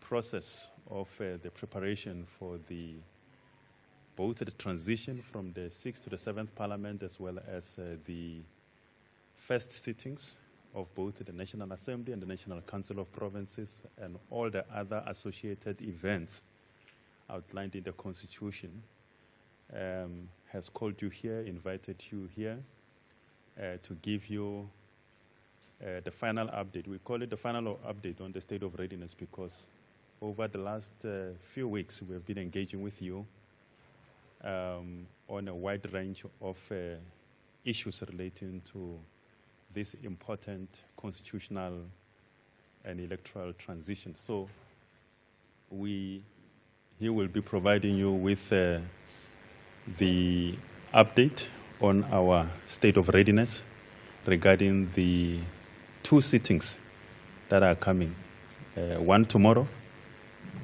process of the preparation for both the transition from the 6th to the 7th Parliament, as well as the first sittings of both the National Assembly and the National Council of Provinces, and all the other associated events outlined in the Constitution, has called you here, invited you here to give you the final update. We call it the final update on the state of readiness because over the last few weeks we have been engaging with you on a wide range of issues relating to this important constitutional and electoral transition. So he will be providing you with the update on our state of readiness regarding the 2 sittings that are coming. One tomorrow,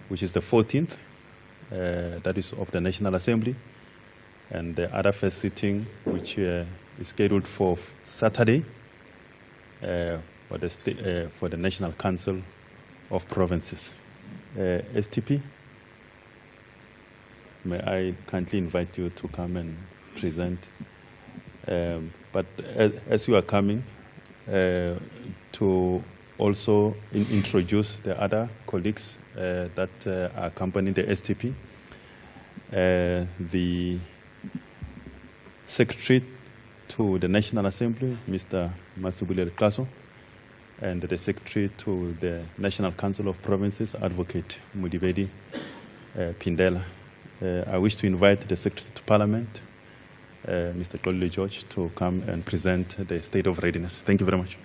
which is the 14th, that is of the National Assembly, and the other first sitting, which is scheduled for Saturday, for the National Council of Provinces. STP, may I kindly invite you to come and present. But as you are coming, to also introduce the other colleagues that accompany the STP, the Secretary to the National Assembly, Mr. Masubule Kaso, and the Secretary to the National Council of Provinces, Advocate Mudibedi Pindela. I wish to invite the Secretary to Parliament, Mr. Xolile George, to come and present the state of readiness. Thank you very much.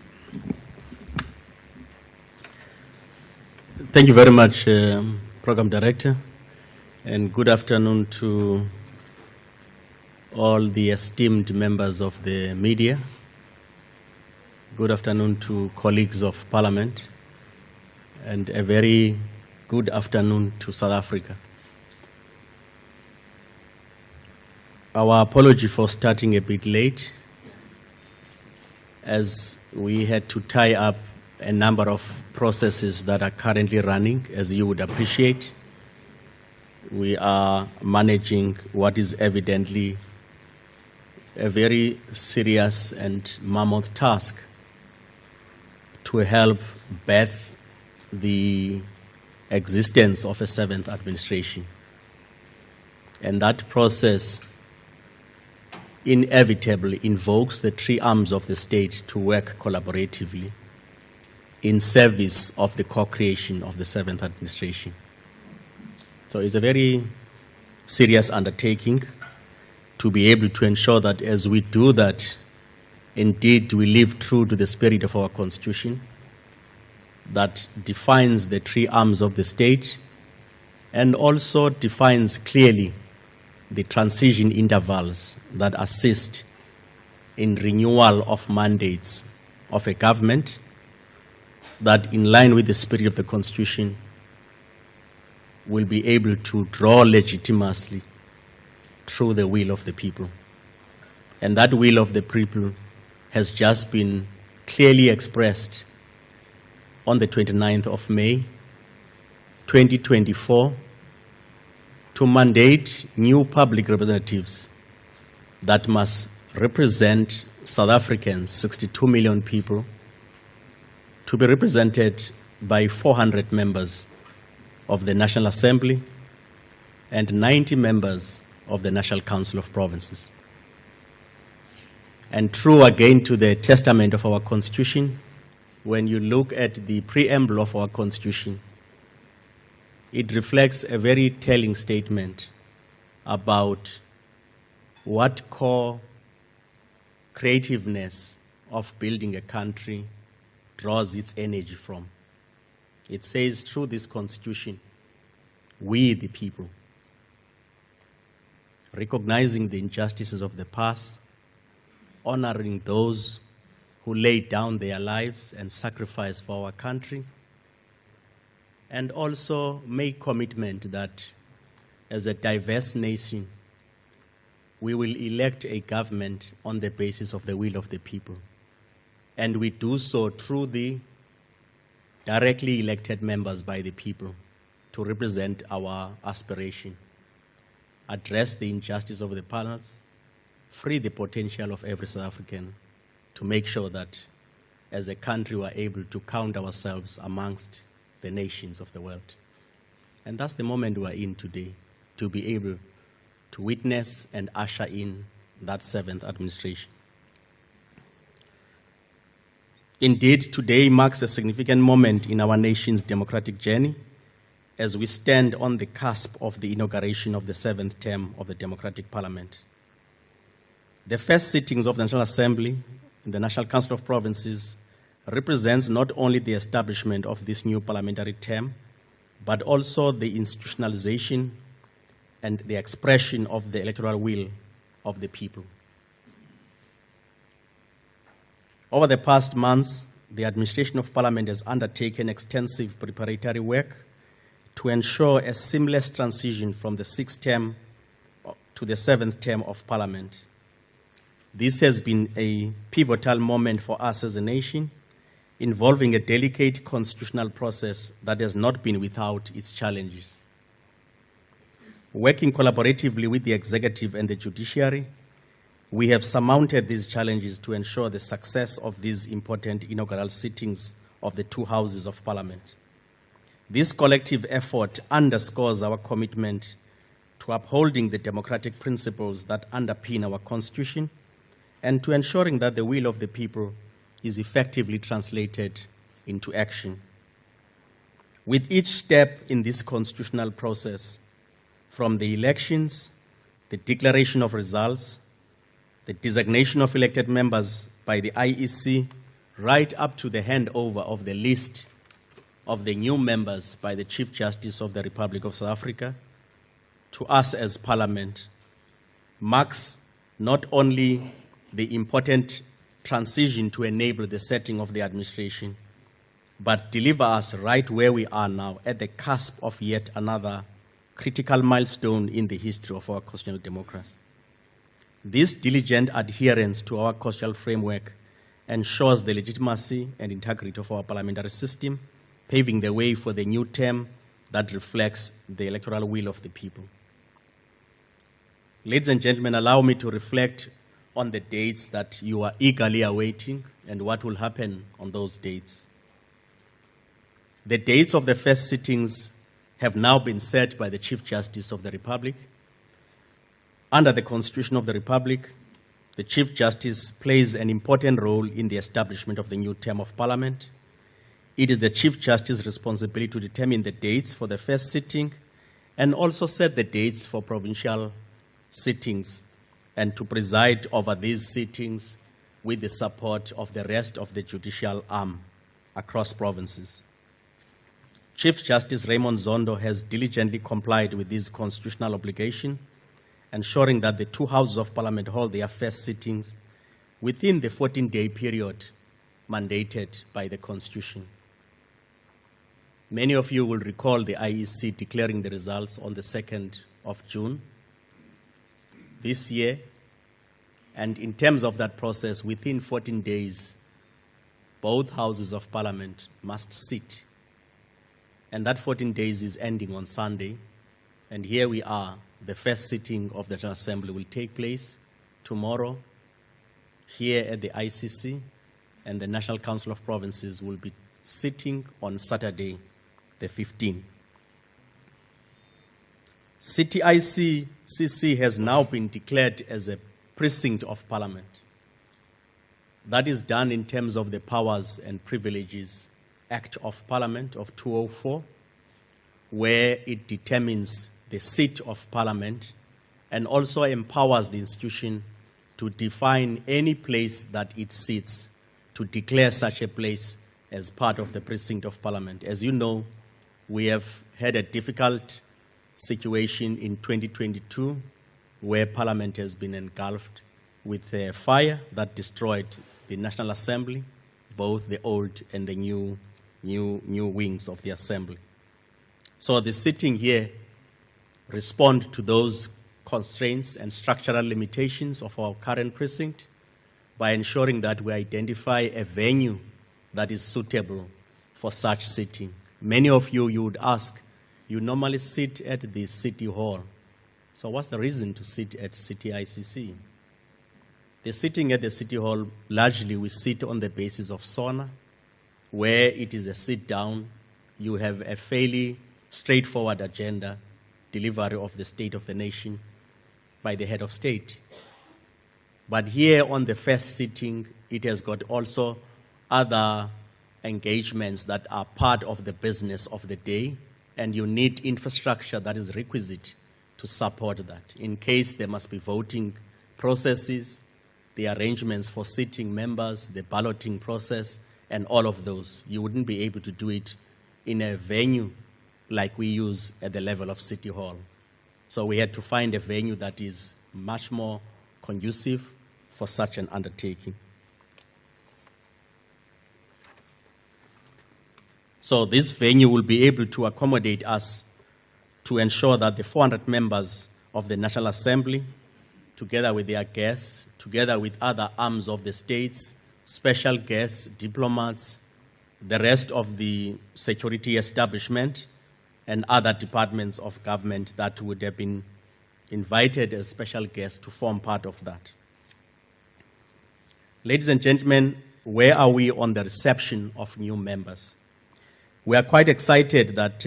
Thank you very much, Program Director, and good afternoon to all the esteemed members of the media. Good afternoon to colleagues of Parliament, and a very good afternoon to South Africa. Our apology for starting a bit late, as we had to tie up a number of processes that are currently running, as you would appreciate. We are managing what is evidently a very serious and mammoth task to help birth the existence of a 7th administration. And that process inevitably invokes the 3 arms of the state to work collaboratively in service of the co-creation of the 7th administration. So it's a very serious undertaking to be able to ensure that as we do that, indeed we live true to the spirit of our Constitution that defines the 3 arms of the state and also defines clearly the transition intervals that assist in renewal of mandates of a government that, in line with the spirit of the Constitution, will be able to draw legitimacy through the will of the people. And that will of the people has just been clearly expressed on the 29th of May, 2024, to mandate new public representatives that must represent South Africans, 62 million people, to be represented by 400 members of the National Assembly and 90 members of the National Council of Provinces. And true again to the testament of our Constitution, when you look at the preamble of our Constitution, it reflects a very telling statement about what core creativeness of building a country draws its energy from. It says, through this Constitution, we the people, recognizing the injustices of the past, honoring those who laid down their lives and sacrificed for our country, and also make commitment that as a diverse nation, we will elect a government on the basis of the will of the people. And we do so through the directly elected members by the people, to represent our aspiration, address the injustice of the panels, free the potential of every South African to make sure that as a country we are able to count ourselves amongst the nations of the world. And that's the moment we are in today, to be able to witness and usher in that 7th administration. Indeed, today marks a significant moment in our nation's democratic journey as we stand on the cusp of the inauguration of the 7th term of the Democratic Parliament. The first sittings of the National Assembly in the National Council of Provinces represents not only the establishment of this new parliamentary term, but also the institutionalization and the expression of the electoral will of the people. Over the past months, the administration of Parliament has undertaken extensive preparatory work to ensure a seamless transition from the 6th term to the 7th term of Parliament. This has been a pivotal moment for us as a nation, involving a delicate constitutional process that has not been without its challenges. Working collaboratively with the executive and the judiciary, we have surmounted these challenges to ensure the success of these important inaugural sittings of the two houses of Parliament. This collective effort underscores our commitment to upholding the democratic principles that underpin our Constitution and to ensuring that the will of the people is effectively translated into action. With each step in this constitutional process, from the elections, the declaration of results, the designation of elected members by the IEC, right up to the handover of the list of the new members by the Chief Justice of the Republic of South Africa, to us as Parliament, marks not only the important transition to enable the setting of the administration, but deliver us right where we are now, at the cusp of yet another critical milestone in the history of our constitutional democracy. This diligent adherence to our constitutional framework ensures the legitimacy and integrity of our parliamentary system, paving the way for the new term that reflects the electoral will of the people. Ladies and gentlemen, allow me to reflect on the dates that you are eagerly awaiting and what will happen on those dates. The dates of the first sittings have now been set by the Chief Justice of the Republic. Under the Constitution of the Republic, the Chief Justice plays an important role in the establishment of the new term of Parliament. It is the Chief Justice's responsibility to determine the dates for the first sitting and also set the dates for provincial sittings and to preside over these sittings with the support of the rest of the judicial arm across provinces. Chief Justice Raymond Zondo has diligently complied with this constitutional obligation, ensuring that the two houses of Parliament hold their first sittings within the 14-day period mandated by the Constitution. Many of you will recall the IEC declaring the results on the 2nd of June this year, and in terms of that process, within 14 days, both houses of Parliament must sit. And that 14 days is ending on Sunday, and here we are. The first sitting of the General Assembly will take place tomorrow here at the ICC, and the National Council of Provinces will be sitting on Saturday, the 15th. CTIC-CC has now been declared as a precinct of Parliament. That is done in terms of the Powers and Privileges Act of Parliament of 2004, where it determines the seat of Parliament and also empowers the institution to define any place that it sits, to declare such a place as part of the precinct of Parliament. As you know, we have had a difficult situation in 2022 where Parliament has been engulfed with a fire that destroyed the National Assembly, both the old and the new wings of the Assembly. So the sitting here respond to those constraints and structural limitations of our current precinct by ensuring that we identify a venue that is suitable for such sitting. Many of you would ask, you normally sit at the City Hall. So what's the reason to sit at City ICC? The sitting at the City Hall, largely we sit on the basis of SONA, where it is a sit-down. You have a fairly straightforward agenda, delivery of the state of the nation by the head of state. But here on the first sitting, it has got also other engagements that are part of the business of the day, and you need infrastructure that is requisite to support that. In case there must be voting processes, the arrangements for sitting members, the balloting process, and all of those. You wouldn't be able to do it in a venue like we use at the level of City Hall. So we had to find a venue that is much more conducive for such an undertaking. So this venue will be able to accommodate us to ensure that the 400 members of the National Assembly, together with their guests, together with other arms of the states, special guests, diplomats, the rest of the security establishment, and other departments of government that would have been invited as special guests to form part of that. Ladies and gentlemen, where are we on the reception of new members? We are quite excited that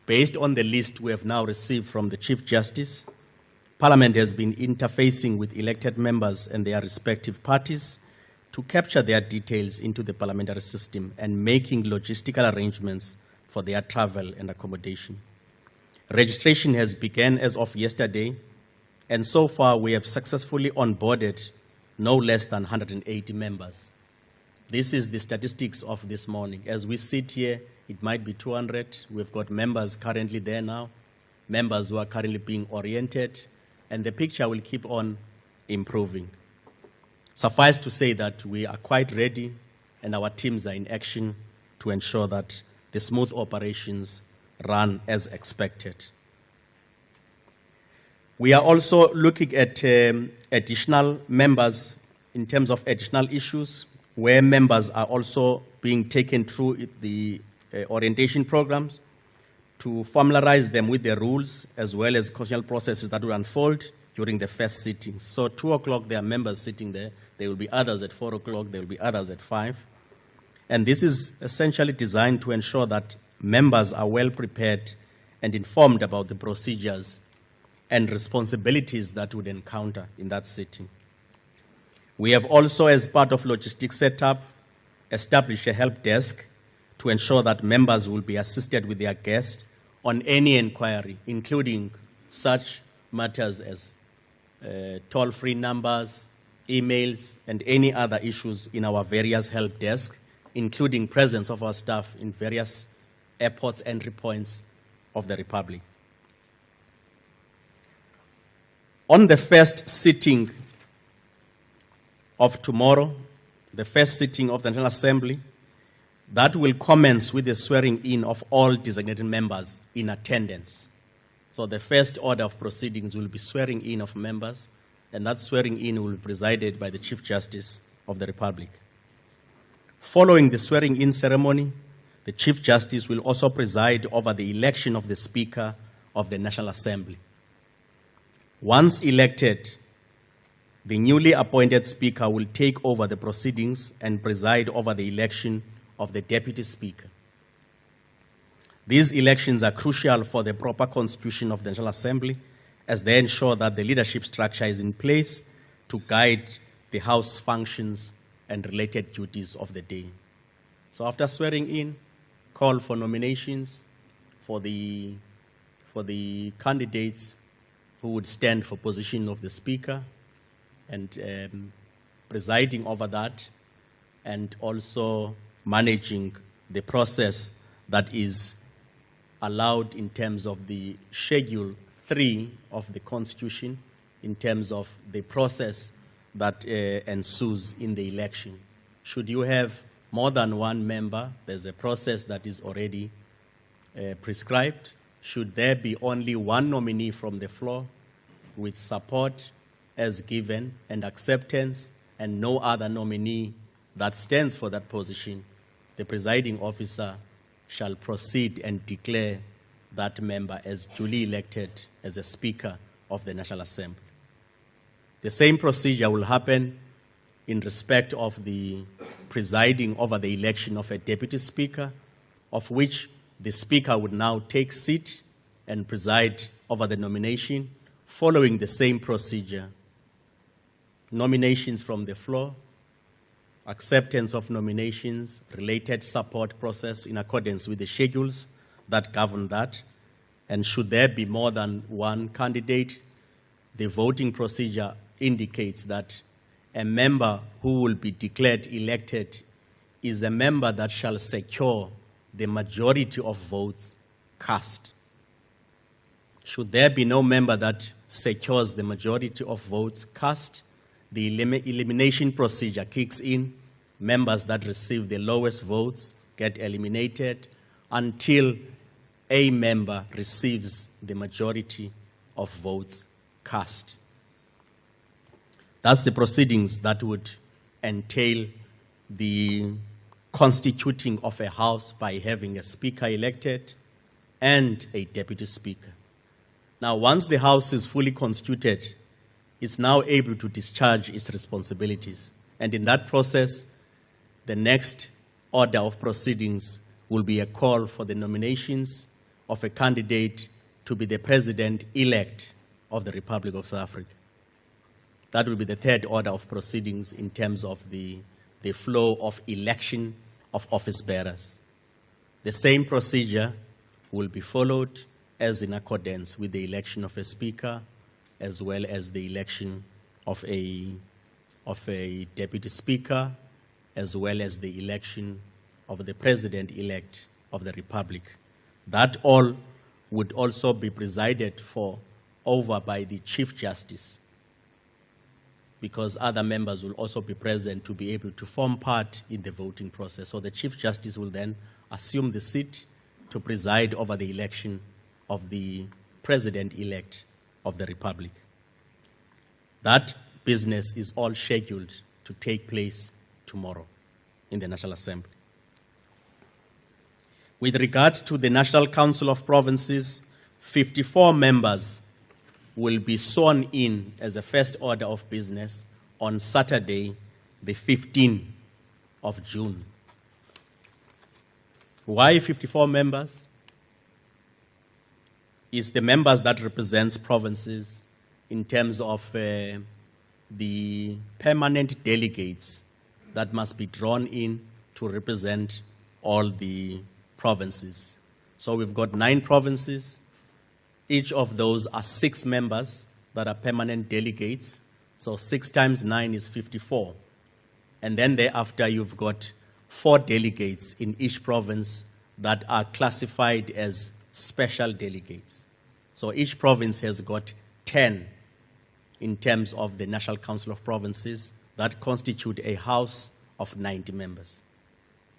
based on the list we have now received from the Chief Justice, Parliament has been interfacing with elected members and their respective parties to capture their details into the parliamentary system and making logistical arrangements for their travel and accommodation. Registration has begun as of yesterday, and so far we have successfully onboarded no less than 180 members. This is the statistics of this morning. As we sit here, it might be 200. We've got members currently there now, members who are currently being oriented, and the picture will keep on improving. Suffice to say that we are quite ready, and our teams are in action to ensure that the smooth operations run as expected. We are also looking at additional members in terms of additional issues, where members are also being taken through the orientation programs to familiarize them with the rules as well as constitutional processes that will unfold during the first sittings. So 2 o'clock, there are members sitting there. There will be others at 4 o'clock. There will be others at 5. And this is essentially designed to ensure that members are well prepared and informed about the procedures and responsibilities that would encounter in that sitting. We have also, as part of logistics setup, established a help desk to ensure that members will be assisted with their guests on any inquiry, including such matters as toll-free numbers, emails, and any other issues in our various help desks, including presence of our staff in various airports entry points of the Republic. On the first sitting of tomorrow, the first sitting of the National Assembly, that will commence with the swearing in of all designated members in attendance. So the first order of proceedings will be swearing in of members, and that swearing in will be presided by the Chief Justice of the Republic. Following the swearing in ceremony, the Chief Justice will also preside over the election of the Speaker of the National Assembly. Once elected, the newly appointed Speaker will take over the proceedings and preside over the election of the Deputy Speaker. These elections are crucial for the proper constitution of the National Assembly, as they ensure that the leadership structure is in place to guide the House functions and related duties of the day. So after swearing in, call for nominations for the candidates who would stand for position of the Speaker, and presiding over that, and also managing the process that is allowed in terms of the Schedule 3 of the Constitution, in terms of the process that ensues in the election. Should you have more than one member, there's a process that is already prescribed. Should there be only one nominee from the floor with support as given and acceptance, and no other nominee that stands for that position, the presiding officer shall proceed and declare that member as duly elected as a Speaker of the National Assembly. The same procedure will happen in respect of the presiding over the election of a Deputy Speaker, of which the Speaker would now take seat and preside over the nomination, following the same procedure. Nominations from the floor, acceptance of nominations, related support process in accordance with the schedules that govern that, and should there be more than one candidate, the voting procedure indicates that a member who will be declared elected is a member that shall secure the majority of votes cast. Should there be no member that secures the majority of votes cast, the elimination procedure kicks in. Members that receive the lowest votes get eliminated until a member receives the majority of votes cast. That's the proceedings that would entail the constituting of a House by having a Speaker elected and a Deputy Speaker. Now, once the House is fully constituted, it's now able to discharge its responsibilities. And in that process, the next order of proceedings will be a call for the nominations of a candidate to be the President-elect of the Republic of South Africa. That will be the third order of proceedings in terms of the flow of election of office bearers. The same procedure will be followed as in accordance with the election of a Speaker, as well as the election of a Deputy Speaker, as well as the election of the President-elect of the Republic. That all would also be presided over by the Chief Justice, because other members will also be present to be able to form part in the voting process. So the Chief Justice will then assume the seat to preside over the election of the President-elect of the Republic. That business is all scheduled to take place tomorrow in the National Assembly. With regard to the National Council of Provinces, 54 members will be sworn in as a first order of business on Saturday, the 15th of June. Why 54 members? It's the members that represents provinces in terms of the permanent delegates that must be drawn in to represent all the provinces. So we've got 9 provinces. Each of those are 6 members that are permanent delegates. So 6 times 9 is 54. And then thereafter, you've got 4 delegates in each province that are classified as special delegates. So each province has got 10 in terms of the National Council of Provinces that constitute a House of 90 members.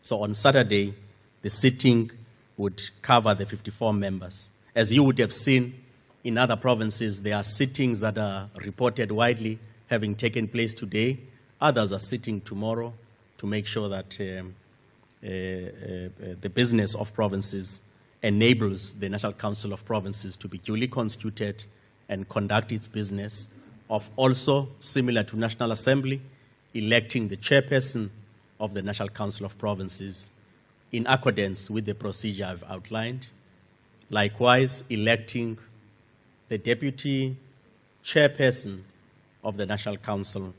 So on Saturday, the sitting would cover the 54 members. As you would have seen in other provinces, there are sittings that are reported widely having taken place today. Others are sitting tomorrow to make sure that the business of provinces enables the National Council of Provinces to be duly constituted and conduct its business of also, similar to National Assembly, electing the chairperson of the National Council of Provinces in accordance with the procedure I've outlined. Likewise, electing the deputy chairperson of the National Council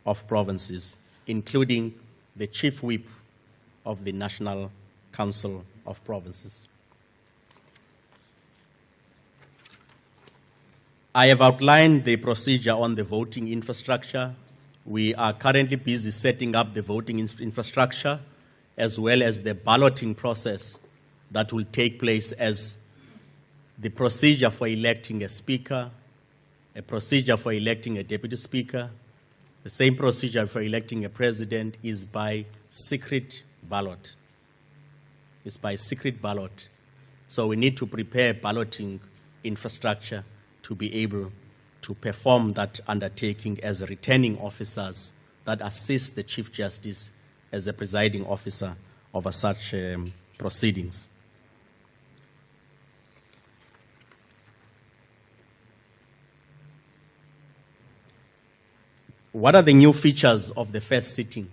of Provinces, including the chief whip of the National Council of Provinces. I have outlined the procedure on the voting infrastructure. We are currently busy setting up the voting infrastructure as well as the balloting process that will take place as the procedure for electing a speaker, a procedure for electing a deputy speaker. The same procedure for electing a president is by secret ballot. It's by secret ballot. So we need to prepare balloting infrastructure to be able to perform that undertaking as returning officers that assist the Chief Justice as a presiding officer over such proceedings. What are the new features of the first sitting?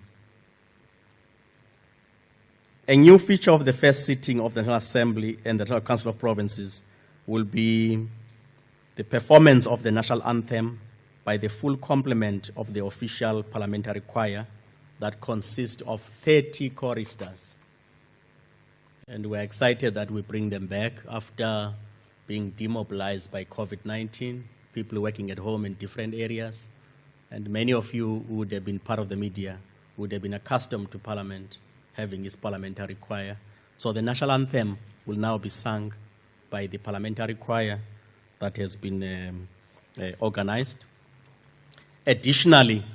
A new feature of the first sitting of the National Assembly and the National Council of Provinces will be the performance of the national anthem by the full complement of the official parliamentary choir that consists of 30 choristers. And we're excited that we bring them back after being demobilized by COVID-19, people working at home in different areas. And many of you who would have been part of the media would have been accustomed to Parliament having its parliamentary choir. So the national anthem will now be sung by the parliamentary choir that has been organized. Additionally,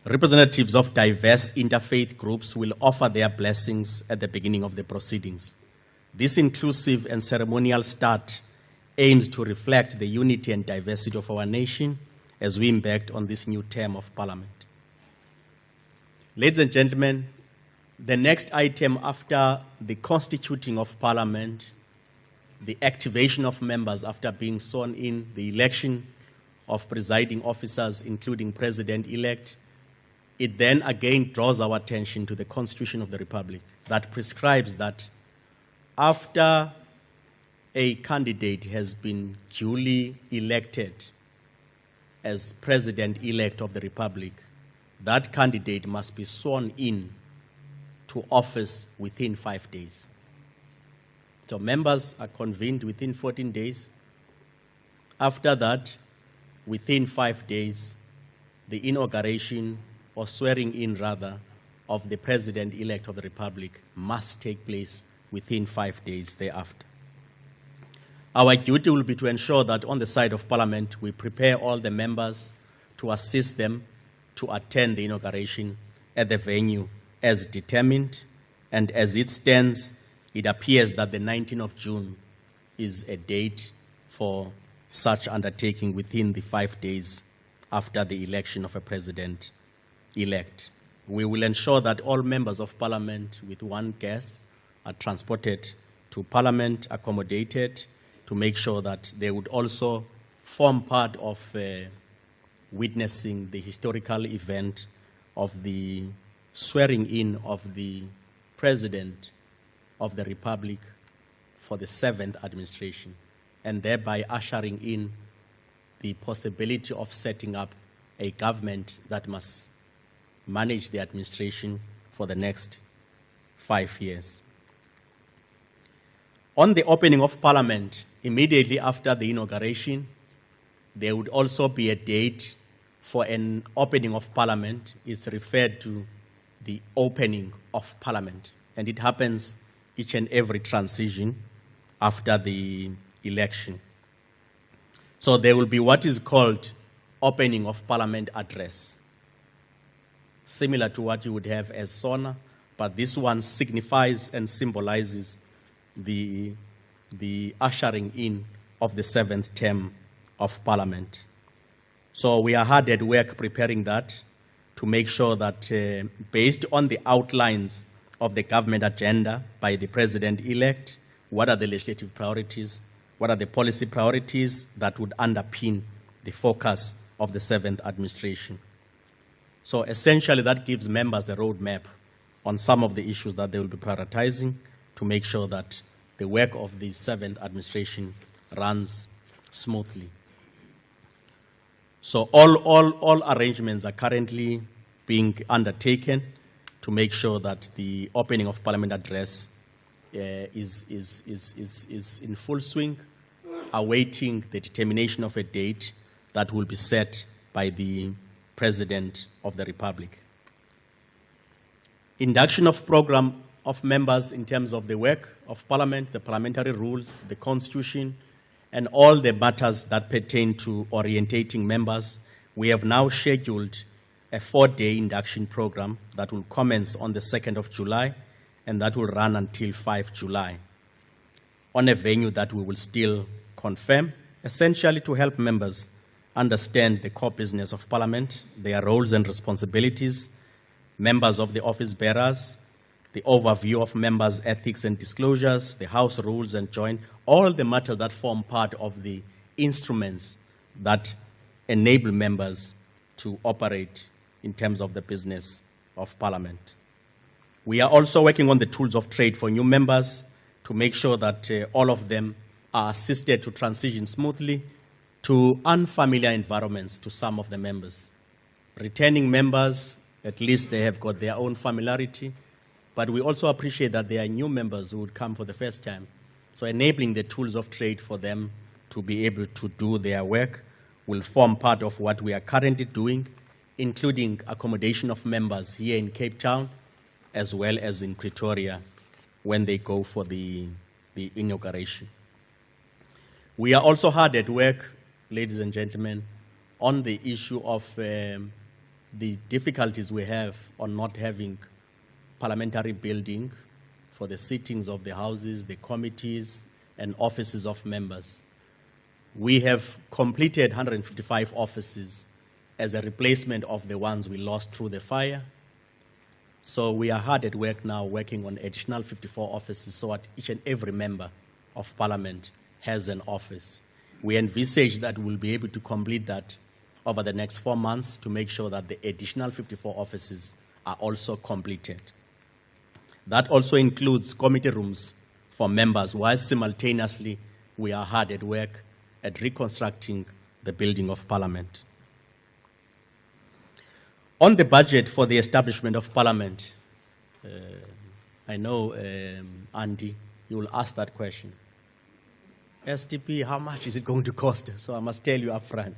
representatives of diverse interfaith groups will offer their blessings at the beginning of the proceedings. This inclusive and ceremonial start aims to reflect the unity and diversity of our nation as we embark on this new term of Parliament. Ladies and gentlemen, the next item after the constituting of Parliament, the activation of members after being sworn in, the election of presiding officers, including President-elect, it then again draws our attention to the Constitution of the Republic that prescribes that after a candidate has been duly elected as President-elect of the Republic, that candidate must be sworn in to office within 5 days. So members are convened within 14 days. After that, within 5 days, the inauguration or swearing in rather of the President-elect of the Republic must take place within 5 days thereafter. Our duty will be to ensure that on the side of Parliament, we prepare all the members to assist them to attend the inauguration at the venue as determined. And as it stands, it appears that the 19th of June is a date for such undertaking within the 5 days after the election of a president-elect. We will ensure that all members of Parliament with one guest are transported to Parliament, accommodated, to make sure that they would also form part of witnessing the historical event of the swearing in of the President of the Republic for the 7th administration, and thereby ushering in the possibility of setting up a government that must manage the administration for the next 5 years. On the opening of Parliament, immediately after the inauguration, there would also be a date for an opening of Parliament. It's referred to the opening of Parliament, and it happens each and every transition after the election. So there will be what is called opening of Parliament address, similar to what you would have as SONA, but this one signifies and symbolizes the ushering in of the 7th term of Parliament. So we are hard at work preparing that to make sure that based on the outlines of the government agenda by the President-elect, what are the legislative priorities, what are the policy priorities that would underpin the focus of the 7th administration. So essentially that gives members the roadmap on some of the issues that they will be prioritizing to make sure that the work of the 7th administration runs smoothly. So all arrangements are currently being undertaken to make sure that the opening of Parliament address is in full swing, awaiting the determination of a date that will be set by the President of the Republic. Induction of program of members in terms of the work of Parliament, the parliamentary rules, the Constitution, and all the matters that pertain to orientating members. We have now scheduled a 4-day induction program that will commence on the 2nd of July and that will run until 5 July on a venue that we will still confirm, essentially to help members understand the core business of Parliament, their roles and responsibilities, members of the office bearers, the overview of members' ethics and disclosures, the House rules and join, all the matters that form part of the instruments that enable members to operate in terms of the business of Parliament. We are also working on the tools of trade for new members to make sure that all of them are assisted to transition smoothly to unfamiliar environments to some of the members. Returning members, at least they have got their own familiarity, but we also appreciate that there are new members who would come for the first time. So enabling the tools of trade for them to be able to do their work will form part of what we are currently doing, including accommodation of members here in Cape Town, as well as in Pretoria when they go for the inauguration. We are also hard at work, ladies and gentlemen, on the issue of the difficulties we have on not having parliamentary building for the sittings of the houses, the committees, and offices of members. We have completed 155 offices as a replacement of the ones we lost through the fire. So we are hard at work now working on additional 54 offices so that each and every member of Parliament has an office. We envisage that we'll be able to complete that over the next 4 months to make sure that the additional 54 offices are also completed. That also includes committee rooms for members, while simultaneously we are hard at work at reconstructing the building of Parliament. On the budget for the establishment of Parliament, I know, Andy, you will ask that question. SDP, how much is it going to cost? So I must tell you up front.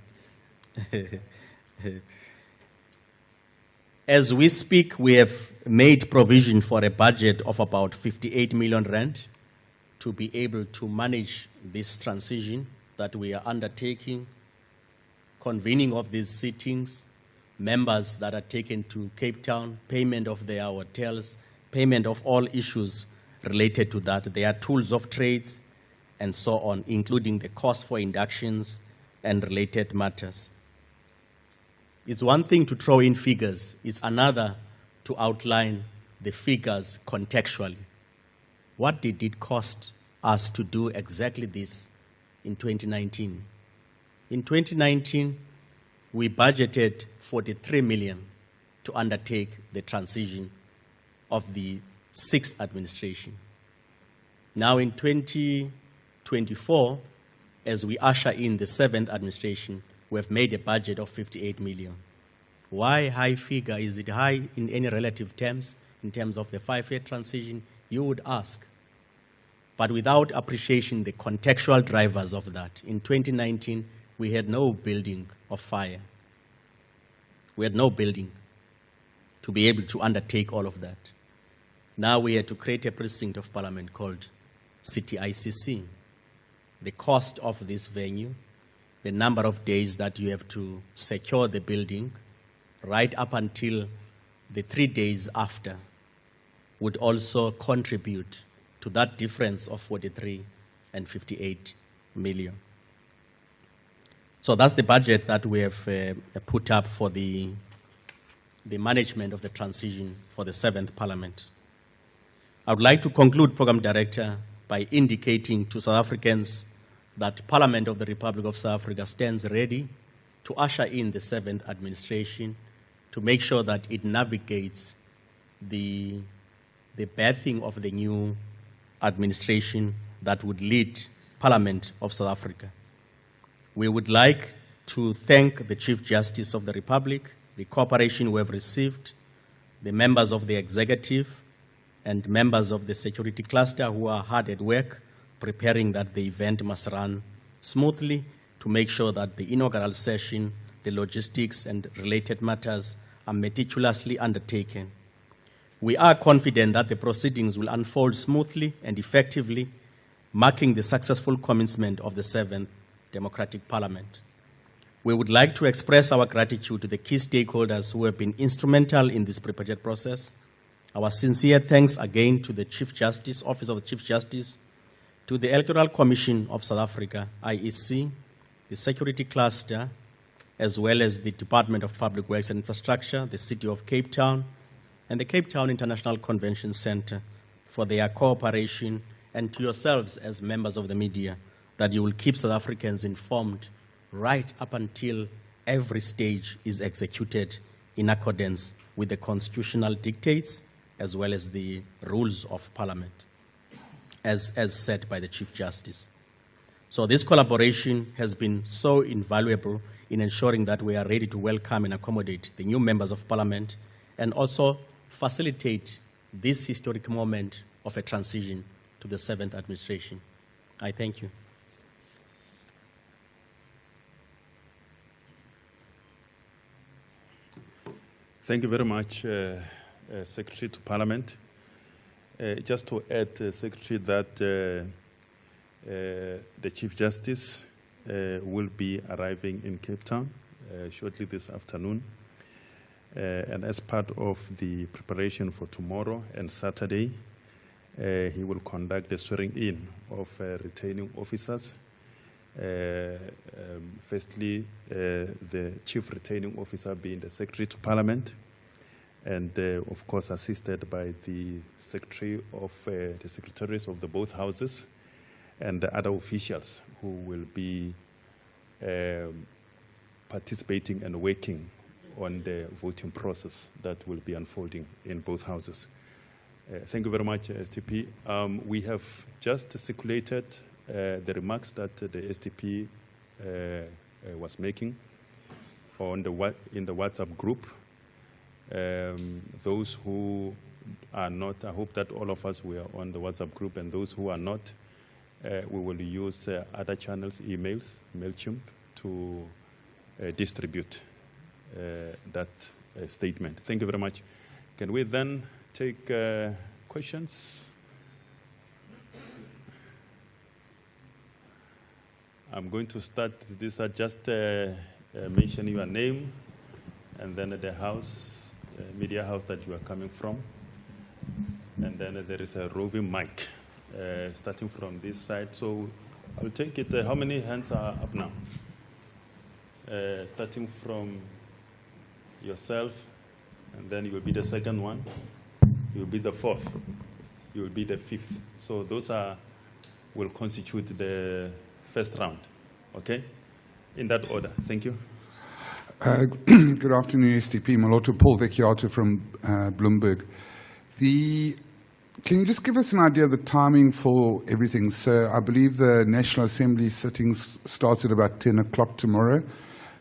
As we speak, we have made provision for a budget of about 58 million rand to be able to manage this transition that we are undertaking, convening of these sittings, members that are taken to Cape Town, payment of their hotels, payment of all issues related to that. There are tools of trades and so on, including the cost for inductions and related matters. It's one thing to throw in figures. It's another to outline the figures contextually. What did it cost us to do exactly this in 2019? In 2019, we budgeted 43 million to undertake the transition of the 6th administration. Now in 2024, as we usher in the 7th administration, we have made a budget of 58 million. Why high figure? Is it high in any relative terms, in terms of the 5-year transition? You would ask. But without appreciating the contextual drivers of that, in 2019, we had no building of fire. We had no building to be able to undertake all of that. Now we had to create a precinct of Parliament called City ICC. The cost of this venue, the number of days that you have to secure the building, right up until the 3 days after, would also contribute to that difference of 43 and 58 million. So that's the budget that we have put up for the management of the transition for the 7th Parliament. I would like to conclude, Program Director, by indicating to South Africans that Parliament of the Republic of South Africa stands ready to usher in the 7th administration to make sure that it navigates the birthing of the new administration that would lead Parliament of South Africa. We would like to thank the Chief Justice of the Republic, the cooperation we have received, the members of the executive, and members of the security cluster who are hard at work preparing that the event must run smoothly to make sure that the inaugural session, the logistics and related matters are meticulously undertaken. We are confident that the proceedings will unfold smoothly and effectively, marking the successful commencement of the 7th Democratic Parliament. We would like to express our gratitude to the key stakeholders who have been instrumental in this preparatory process. Our sincere thanks again to the Chief Justice, Office of the Chief Justice, to the Electoral Commission of South Africa, IEC, the Security Cluster, as well as the Department of Public Works and Infrastructure, the City of Cape Town, and the Cape Town International Convention Center for their cooperation, and to yourselves as members of the media, that you will keep South Africans informed right up until every stage is executed in accordance with the constitutional dictates as well as the rules of Parliament, as set by the Chief Justice. So this collaboration has been so invaluable in ensuring that we are ready to welcome and accommodate the new members of Parliament and also facilitate this historic moment of a transition to the 7th administration. I thank you. Thank you very much, Secretary to Parliament. Just to add, Secretary, that the Chief Justice will be arriving in Cape Town shortly this afternoon. And as part of the preparation for tomorrow and Saturday, he will conduct the swearing-in of retaining officers. Firstly, the chief retaining officer being the Secretary to Parliament, and of course assisted by the Secretary of the Secretaries of the both houses and the other officials who will be participating and working on the voting process that will be unfolding in both houses. Thank you very much, STP. We have just circulated the remarks that the STP was making in the WhatsApp group. Those who are not, I hope that all of us were on the WhatsApp group, and those who are not, we will use other channels, emails, MailChimp, to distribute that statement. Thank you very much. Can we then take questions? I'm going to start. These are just mention your name and then the house, media house that you are coming from. And then there is a roving mic starting from this side. So I'll take it. How many hands are up now? Starting from yourself, and then you will be the second one. You will be the fourth. You will be the fifth. So those will constitute the first round. Okay? In that order. Thank you. Good afternoon, STP. Maloto Paul Vecchiato from Bloomberg. Can you just give us an idea of the timing for everything? So I believe the National Assembly sittings starts at about 10 o'clock tomorrow.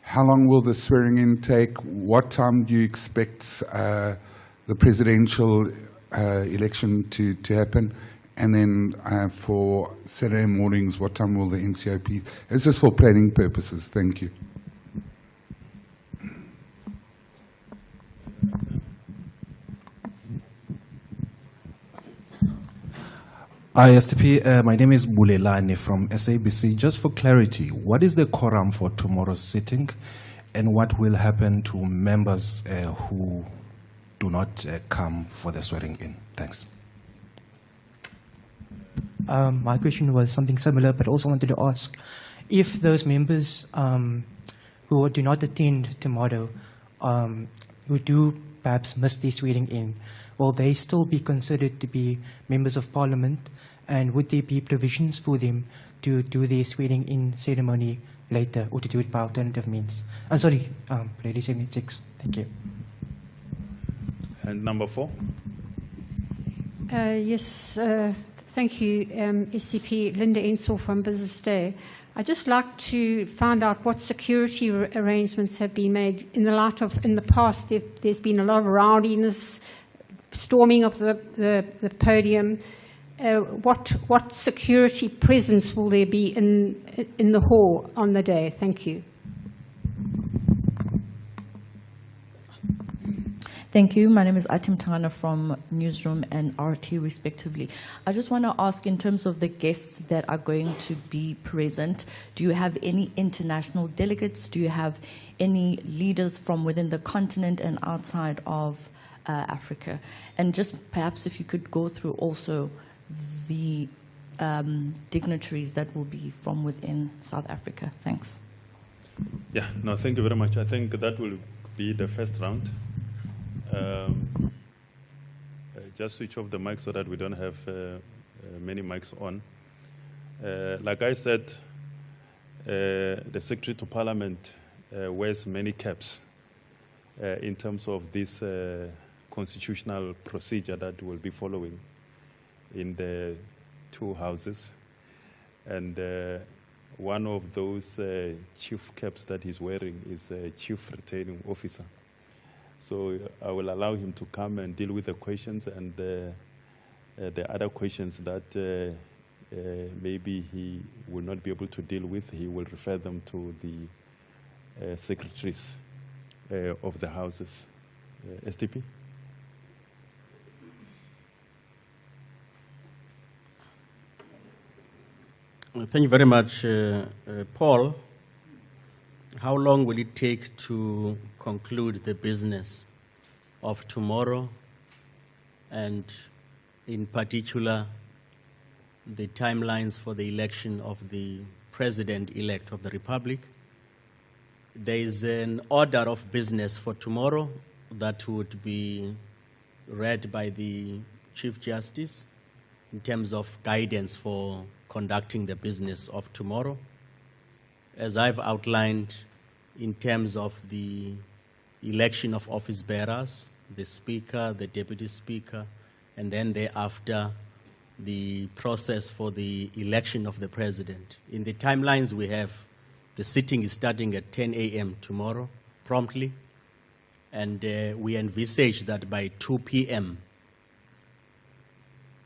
How long will the swearing-in take? What time do you expect the presidential election to happen? And then for Saturday mornings, what time will the NCOP? It's just for planning purposes. Thank you. STP, my name is Bulelane from SABC. Just for clarity, what is the quorum for tomorrow's sitting, and what will happen to members who do not come for the swearing-in? Thanks. My question was something similar, but also wanted to ask if those members who do not attend tomorrow, who do perhaps miss their swearing-in, will they still be considered to be members of Parliament, and would there be provisions for them to do their swearing-in ceremony later, or to do it by alternative means? I'm sorry, Lady 76. Thank you. And number 4. Yes, thank you, SCP. Linda Ensel from Business Day. I'd just like to find out what security arrangements have been made in the light of, in the past, there's been a lot of rowdiness, storming of the podium. What security presence will there be in the hall on the day? Thank you. Thank you. My name is Atim Tangana from Newsroom and RT, respectively. I just want to ask, in terms of the guests that are going to be present, do you have any international delegates? Do you have any leaders from within the continent and outside of Africa? And just perhaps if you could go through also the dignitaries that will be from within South Africa. Thanks. Yeah, no, thank you very much. I think that will be the first round. Just switch off the mic so that we don't have many mics on. Like I said, the Secretary to Parliament wears many caps in terms of this constitutional procedure that we'll be following in the two houses. And one of those chief caps that he's wearing is a chief returning officer. So I will allow him to come and deal with the questions, and the other questions that maybe he will not be able to deal with, he will refer them to the secretaries of the houses. STP? Thank you very much, Paul. How long will it take to conclude the business of tomorrow, and in particular the timelines for the election of the President-elect of the Republic? There is an order of business for tomorrow that would be read by the Chief Justice in terms of guidance for conducting the business of tomorrow. As I've outlined, in terms of the election of office bearers, the Speaker, the Deputy Speaker, and then thereafter the process for the election of the President. In the timelines we have, the sitting is starting at 10 a.m. tomorrow, promptly, and we envisage that by 2 p.m.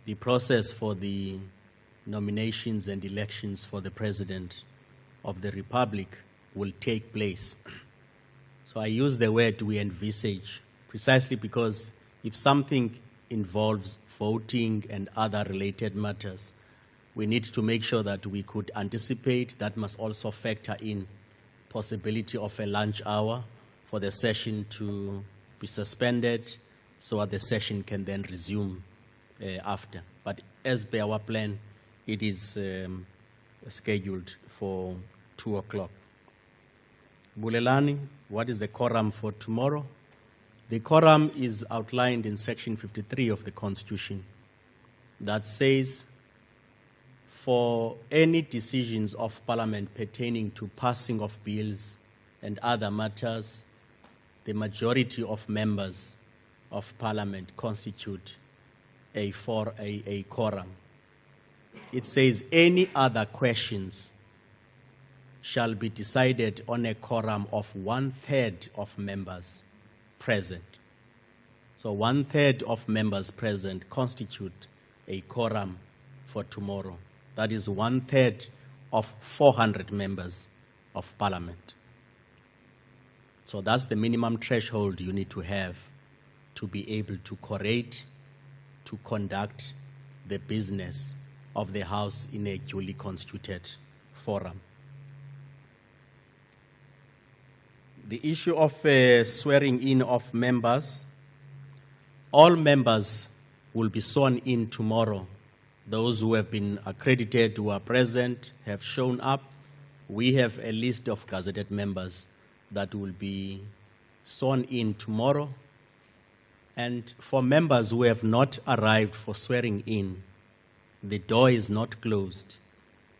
the process for the nominations and elections for the President of the Republic will take place. So I use the word we envisage precisely because if something involves voting and other related matters, we need to make sure that we could anticipate. That must also factor in possibility of a lunch hour for the session to be suspended so that the session can then resume after. But as per our plan, it is scheduled for 2 o'clock. Bulelani, what is the quorum for tomorrow? The quorum is outlined in Section 53 of the Constitution that says for any decisions of Parliament pertaining to passing of bills and other matters, the majority of members of Parliament constitute a quorum. It says any other questions shall be decided on a quorum of 1/3 of members present. So 1/3 of members present constitute a quorum for tomorrow. That is 1/3 of 400 members of Parliament. So that's the minimum threshold you need to have to be able to curate, to conduct the business of the House in a duly constituted forum. The issue of swearing in of members, all members will be sworn in tomorrow. Those who have been accredited, who are present, have shown up. We have a list of gazetted members that will be sworn in tomorrow. And for members who have not arrived for swearing in, the door is not closed.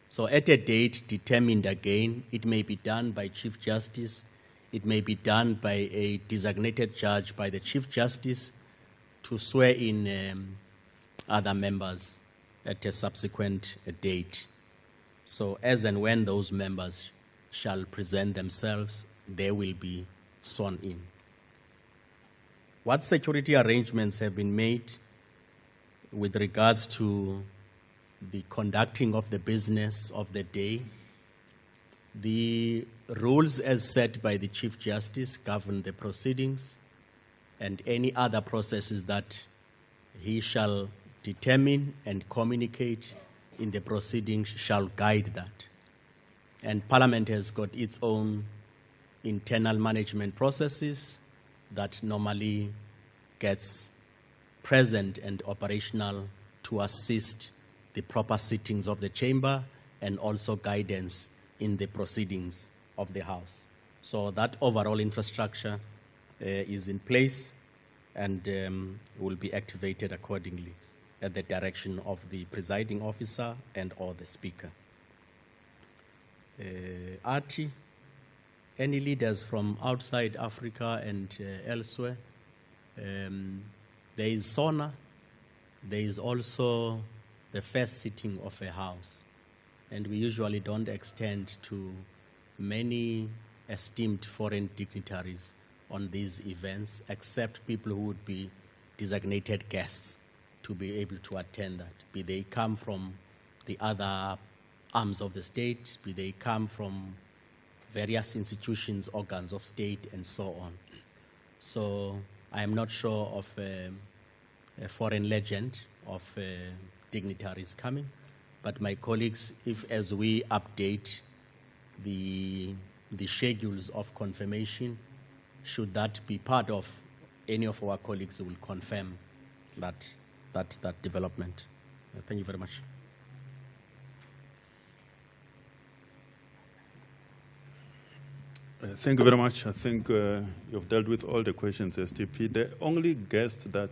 So at a date determined again, it may be done by Chief Justice, it may be done by a designated judge by the Chief Justice to swear in other members at a subsequent date. So as and when those members shall present themselves, they will be sworn in. What security arrangements have been made with regards to the conducting of the business of the day? The rules as set by the Chief Justice govern the proceedings, and any other processes that he shall determine and communicate in the proceedings shall guide that. And Parliament has got its own internal management processes that normally gets present and operational to assist the proper sittings of the chamber and also guidance in the proceedings of the House. So that overall infrastructure is in place and will be activated accordingly at the direction of the presiding officer and or the Speaker. Artie, any leaders from outside Africa and elsewhere. There is SONA. There is also the first sitting of a house. And we usually don't extend to many esteemed foreign dignitaries on these events, except people who would be designated guests to be able to attend that, be they come from the other arms of the state, be they come from various institutions, organs of state, and so on. So I am not sure of a foreign legend of dignitaries coming, but my colleagues, if as we update the schedules of confirmation, should that be part of any of our colleagues, will confirm that development. Thank you very much. Thank you very much. I think you've dealt with all the questions, STP. The only guest that,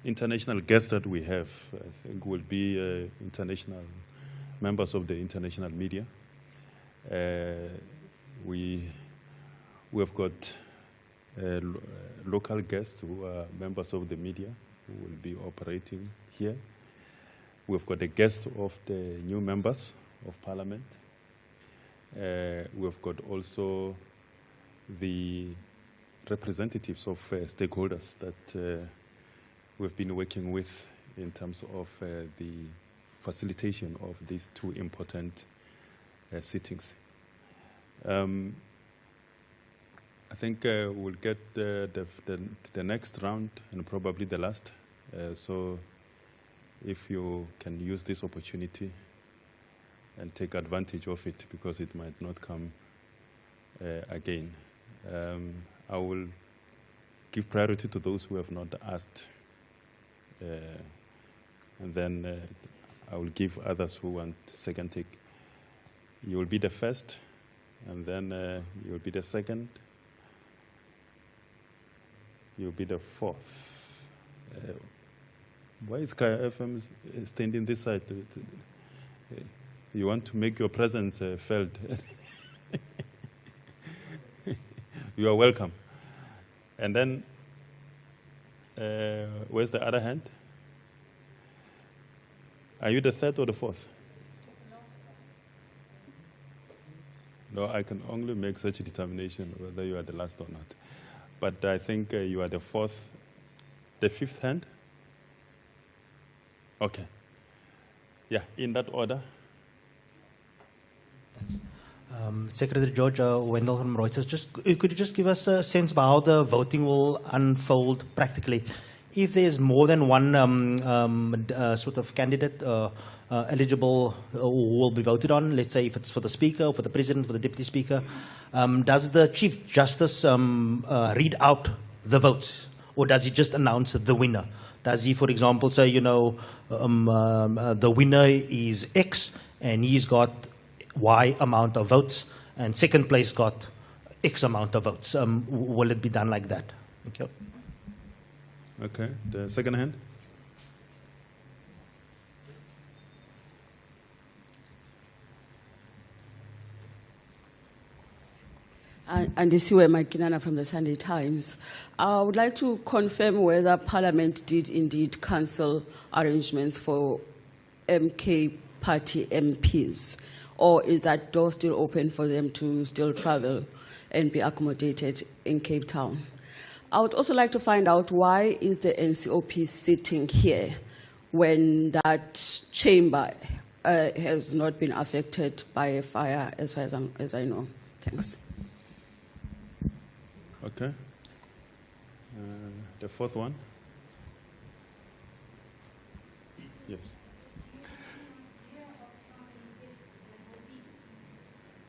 international guest that we have, I think, will be international members of the international media. We have got local guests who are members of the media who will be operating here. We've got a guest of the new members of parliament. We've got also the representatives of stakeholders that we've been working with in terms of the facilitation of these two important sittings. I think we'll get the next round and probably the last. So if you can use this opportunity and take advantage of it, because it might not come again. I will give priority to those who have not asked, and then I will give others who want second take. You will be the first, and then you will be the second. You will be the fourth. Why is Kaya FM standing this side? You want to make your presence felt. You are welcome. And then, where's the other hand? Are you the third or the fourth? No, I can only make such a determination whether you are the last or not. But I think you are the fourth. The fifth hand? Okay. Yeah, in that order. Secretary George, Wendell from Reuters, could you just give us a sense of how the voting will unfold practically? If there's more than one sort of candidate eligible who will be voted on, let's say if it's for the Speaker, for the President, for the Deputy Speaker, does the Chief Justice read out the votes, or does he just announce the winner? Does he, for example, say, you know, the winner is X and he's got Y amount of votes, and second place got X amount of votes? Will it be done like that? Thank you. Okay, the second hand. And this is where Mike Kinana from the Sunday Times. I would like to confirm whether Parliament did indeed cancel arrangements for MK party MPs, or is that door still open for them to still travel and be accommodated in Cape Town? I would also like to find out, why is the NCOP sitting here when that chamber has not been affected by a fire, as far as I know? Thanks. Okay. The fourth one. Yes.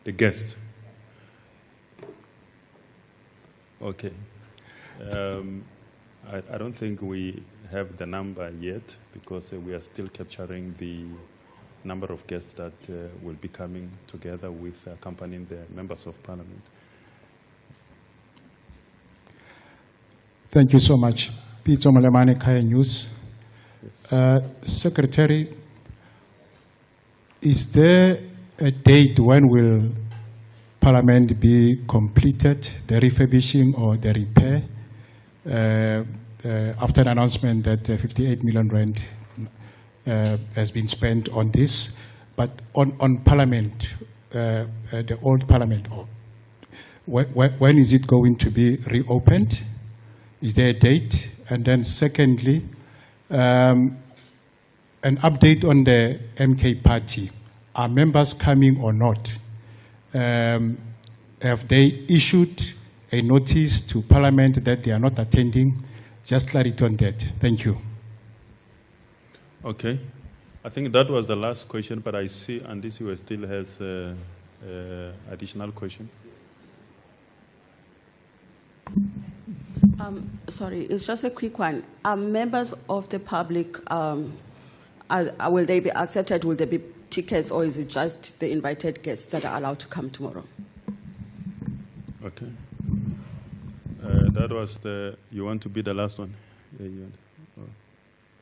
The guest. Okay. I don't think we have the number yet, because we are still capturing the number of guests that will be coming together with accompanying the members of Parliament. Thank you so much. Pito Malemane, Kaya News. Yes. Secretary, is there a date when will Parliament be completed, the refurbishing or the repair, after the announcement that 58 million rand has been spent on this. But on Parliament, the old Parliament, when is it going to be reopened? Is there a date? And then secondly, an update on the MK party. Are members coming or not? Have they issued a notice to Parliament that they are not attending? Just clarity on that. Thank you. Okay. I think that was the last question, but I see Andisiwe still has additional question. Sorry, it's just a quick one. Members of the public, will they be accepted? Will there be tickets, or is it just the invited guests that are allowed to come tomorrow? Okay. That was the, you want to be the last one?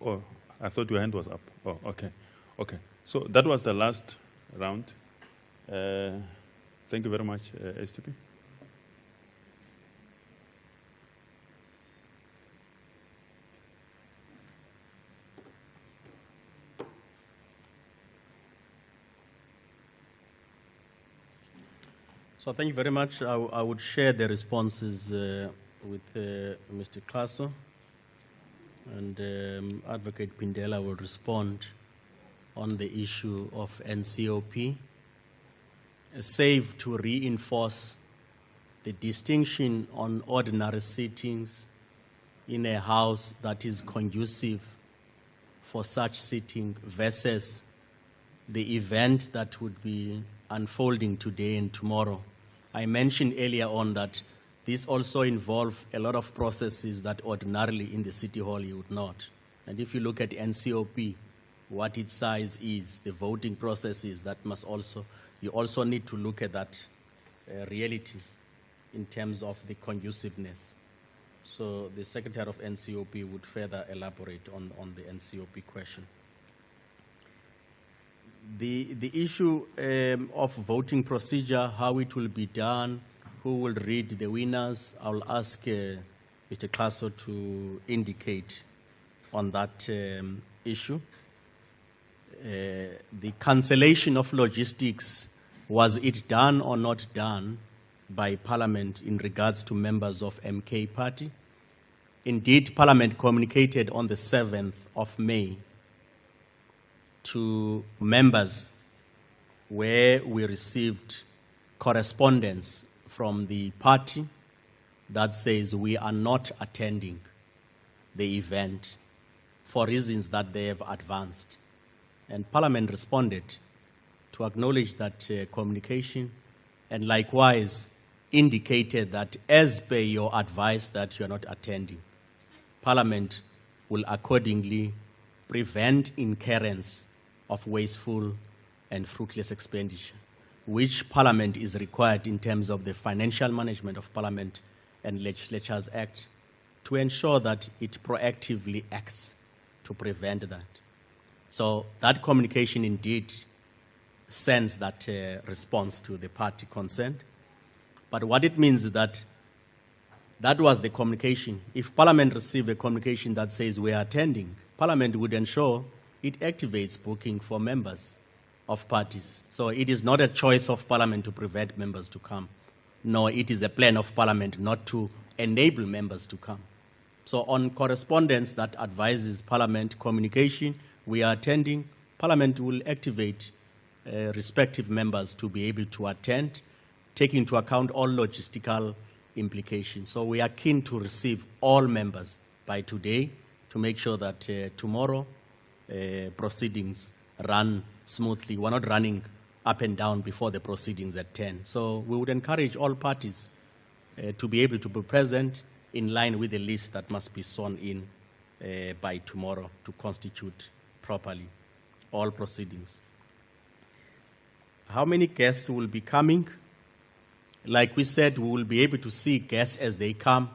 Oh, I thought your hand was up. Oh, okay. Okay. So that was the last round. Thank you very much, STP. So thank you very much. I would share the responses with Mr. Kaso, and Advocate Pindela will respond on the issue of NCOP, save to reinforce the distinction on ordinary sittings in a house that is conducive for such sitting versus the event that would be unfolding today and tomorrow. I mentioned earlier on that this also involves a lot of processes that ordinarily in the City Hall you would not. And if you look at NCOP, what its size is, the voting processes, that must also, you also need to look at that reality in terms of the conduciveness. So the Secretary of NCOP would further elaborate on the NCOP question. The issue of voting procedure, how it will be done, who will read the winners, I'll ask Mr. Kaso to indicate on that issue. The cancellation of logistics, was it done or not done by Parliament in regards to members of MK Party? Indeed, Parliament communicated on the 7th of May to members where we received correspondence from the party that says we are not attending the event for reasons that they have advanced. And Parliament responded to acknowledge that communication, and likewise indicated that as per your advice that you are not attending, Parliament will accordingly prevent incurrence of wasteful and fruitless expenditure, which Parliament is required in terms of the Financial Management of Parliament and Legislatures Act to ensure that it proactively acts to prevent that. So that communication indeed sends that response to the party concerned. But what it means is that that was the communication. If Parliament received a communication that says we are attending, Parliament would ensure it activates booking for members of parties. So it is not a choice of Parliament to prevent members to come. No, it is a plan of Parliament not to enable members to come. So on correspondence that advises Parliament communication, we are attending, Parliament will activate respective members to be able to attend, taking into account all logistical implications. So we are keen to receive all members by today to make sure that tomorrow proceedings run smoothly. We're not running up and down before the proceedings at 10. So we would encourage all parties to be able to be present in line with the list that must be sworn in by tomorrow to constitute properly all proceedings. How many guests will be coming? Like we said, we will be able to see guests as they come,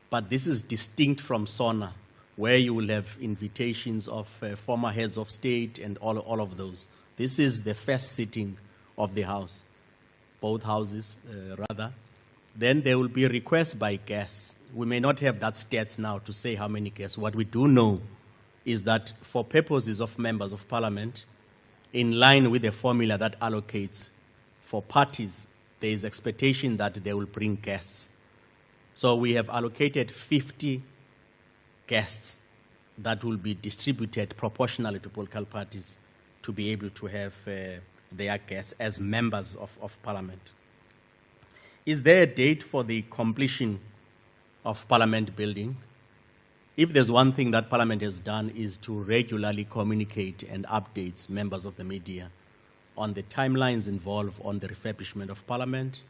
but this is distinct from SONA, where you will have invitations of former heads of state and all of those. This is the first sitting of the House. both houses, rather. Then there will be requests by guests. We may not have that stats now to say how many guests. What we do know is that for purposes of members of parliament, in line with the formula that allocates for parties, there is expectation that they will bring guests. So we have allocated 50 guests that will be distributed proportionally to political parties to be able to have their guests as members of parliament. Is there a date for the completion of Parliament building? If there's one thing that Parliament has done is to regularly communicate and update members of the media on the timelines involved on the refurbishment of Parliament,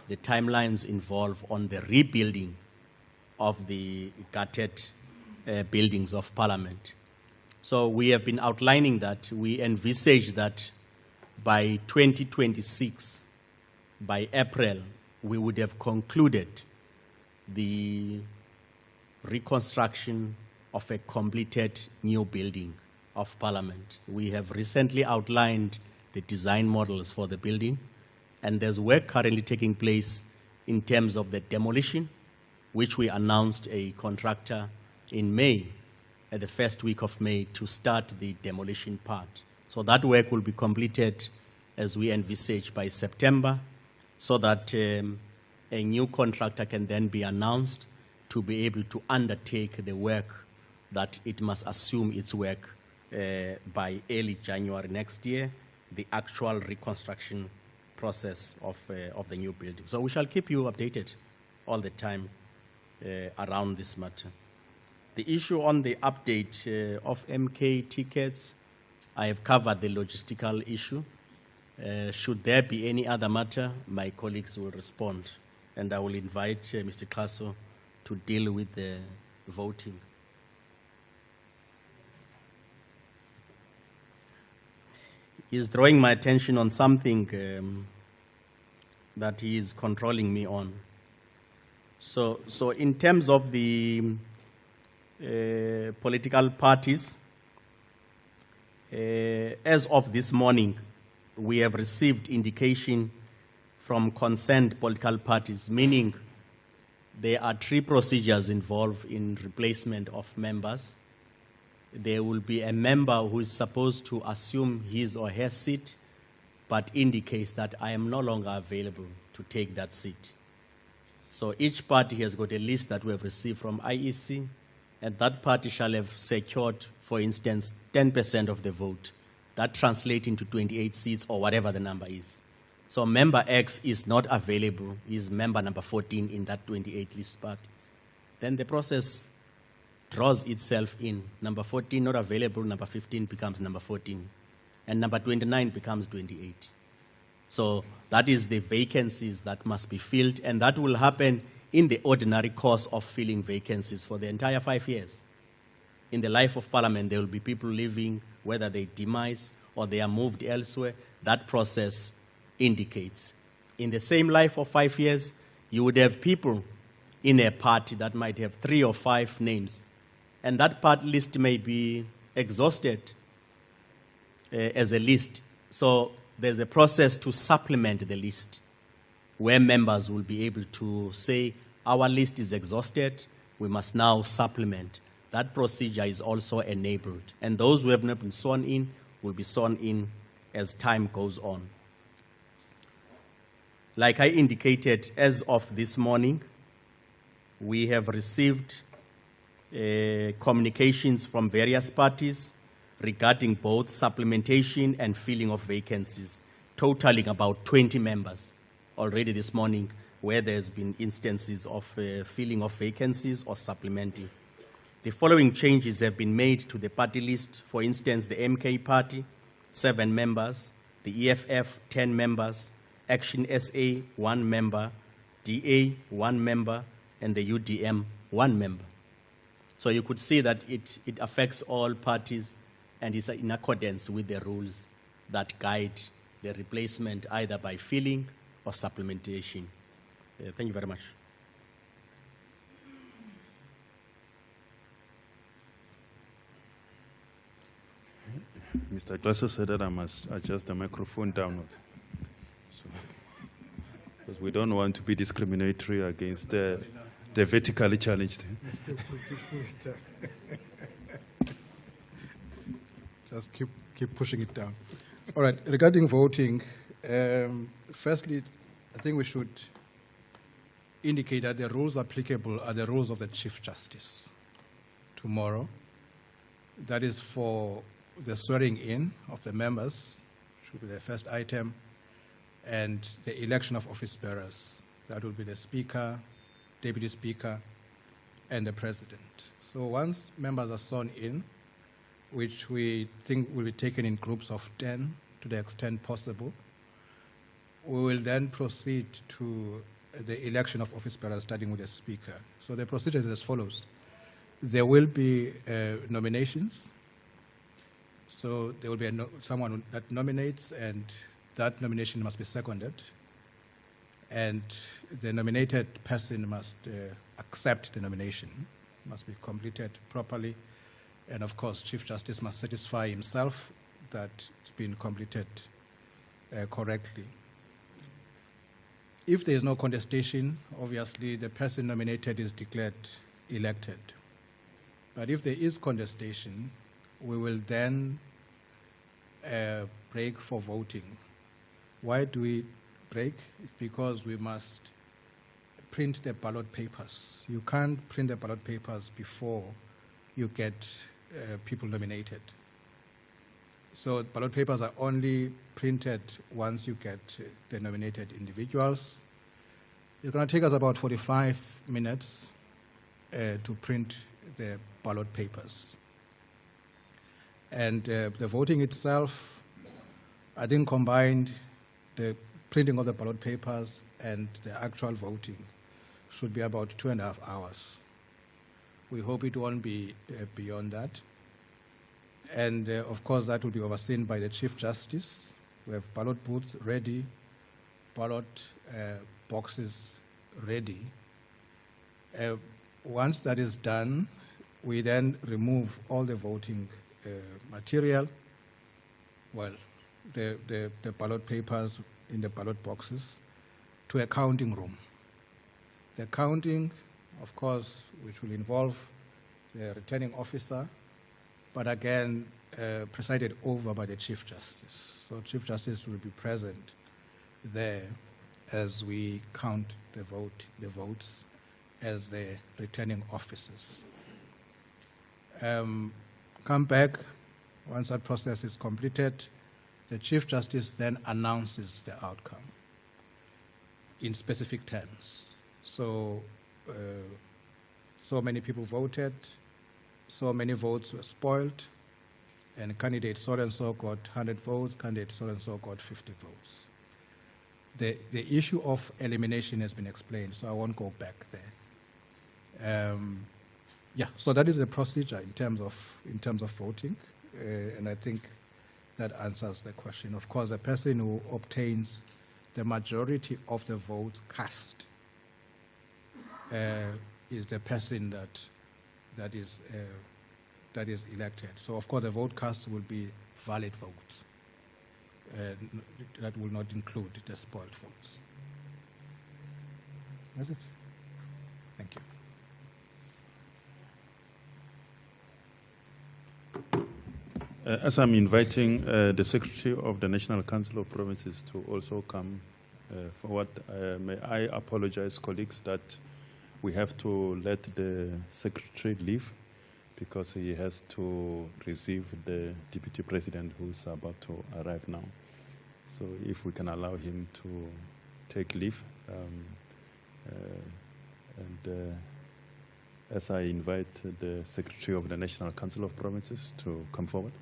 the timelines involved on the rebuilding of the gutted buildings of Parliament. So we have been outlining that. We envisage that by 2026, by April, we would have concluded the reconstruction of a completed new building of Parliament. We have recently outlined the design models for the building, and there's work currently taking place in terms of the demolition, which we announced a contractor in May, at the first week of May, to start the demolition part. So that work will be completed as we envisage by September, so that a new contractor can then be announced to be able to undertake the work that it must assume its work by early January next year, the actual reconstruction process of the new building. So we shall keep you updated all the time around this matter. The issue on the update of MK tickets, I have covered the logistical issue. Should there be any other matter, my colleagues will respond, and I will invite Mr. Kaso to deal with the voting. He's drawing my attention on something that he is controlling me on. So in terms of the political parties, as of this morning, we have received indication from concerned political parties, meaning there are 3 procedures involved in replacement of members. There will be a member who is supposed to assume his or her seat, but indicates that I am no longer available to take that seat. So each party has got a list that we have received from IEC, and that party shall have secured, for instance, 10% of the vote. That translates into 28 seats or whatever the number is. So member X is not available, is member number 14 in that 28 list party. Then the process draws itself in. Number 14 not available, number 15 becomes number 14. And number 29 becomes 28. So that is the vacancies that must be filled, and that will happen in the ordinary course of filling vacancies for the entire 5 years. In the life of Parliament, there will be people leaving, whether they demise or they are moved elsewhere. That process indicates. In the same life of 5 years, you would have people in a party that might have 3 or 5 names, and that party list may be exhausted as a list. So there's a process to supplement the list, where members will be able to say, our list is exhausted, we must now supplement. That procedure is also enabled. And those who have not been sworn in will be sworn in as time goes on. Like I indicated, as of this morning, we have received communications from various parties regarding both supplementation and filling of vacancies, totaling about 20 members already this morning, where there's been instances of filling of vacancies or supplementing. The following changes have been made to the party list. For instance, the MK party, 7 members, the EFF, 10 members, Action SA, 1 member, DA, 1 member, and the UDM, 1 member. So you could see that it affects all parties and is in accordance with the rules that guide the replacement either by filling or supplementation. Thank you very much. Mr. Glasso said that I must adjust the microphone downward. So because we don't want to be discriminatory against the vertically challenged. Just keep pushing it down. All right, regarding voting, firstly, I think we should indicate that the rules applicable are the rules of the Chief Justice tomorrow. That is for the swearing in of the members, should be the first item, and the election of office bearers. That will be the Speaker, Deputy Speaker, and the President. So once members are sworn in, which we think will be taken in groups of 10 to the extent possible, we will then proceed to the election of office bearers, starting with the Speaker. So the procedure is as follows. There will be nominations. So there will be someone that nominates, and that nomination must be seconded. And the nominated person must accept the nomination, must be completed properly. And of course, Chief Justice must satisfy himself that it's been completed correctly. If there is no contestation, obviously the person nominated is declared elected. But if there is contestation, we will then break for voting. Why do we break? It's because we must print the ballot papers. You can't print the ballot papers before you get people nominated. So ballot papers are only printed once you get the nominated individuals. It's going to take us about 45 minutes to print the ballot papers. And the voting itself, I think combined the printing of the ballot papers and the actual voting should be about 2.5 hours. We hope it won't be beyond that. And of course, that will be overseen by the Chief Justice. We have ballot booths ready, ballot boxes ready. Once that is done, we then remove all the voting material, well, the ballot papers in the ballot boxes, to a counting room. The counting, of course, which will involve the returning officer, but again, presided over by the Chief Justice. So Chief Justice will be present there as we count the votes as the returning officers. Come back, once that process is completed, the Chief Justice then announces the outcome in specific terms. So, so many people voted, so many votes were spoiled, and candidate so-and-so got 100 votes, candidate so-and-so got 50 votes. The issue of elimination has been explained, so I won't go back there. Yeah, so that is the procedure in terms of voting, and I think that answers the question. Of course, the person who obtains the majority of the votes cast is the person that is elected. So, of course, the vote cast will be valid votes. That will not include the spoiled votes. That's it. Thank you. As I'm inviting the Secretary of the National Council of Provinces to also come forward, may I apologize, colleagues, that we have to let the Secretary leave because he has to receive the Deputy President who is about to arrive now. So if we can allow him to take leave, as I invite the Secretary of the National Council of Provinces to come forward.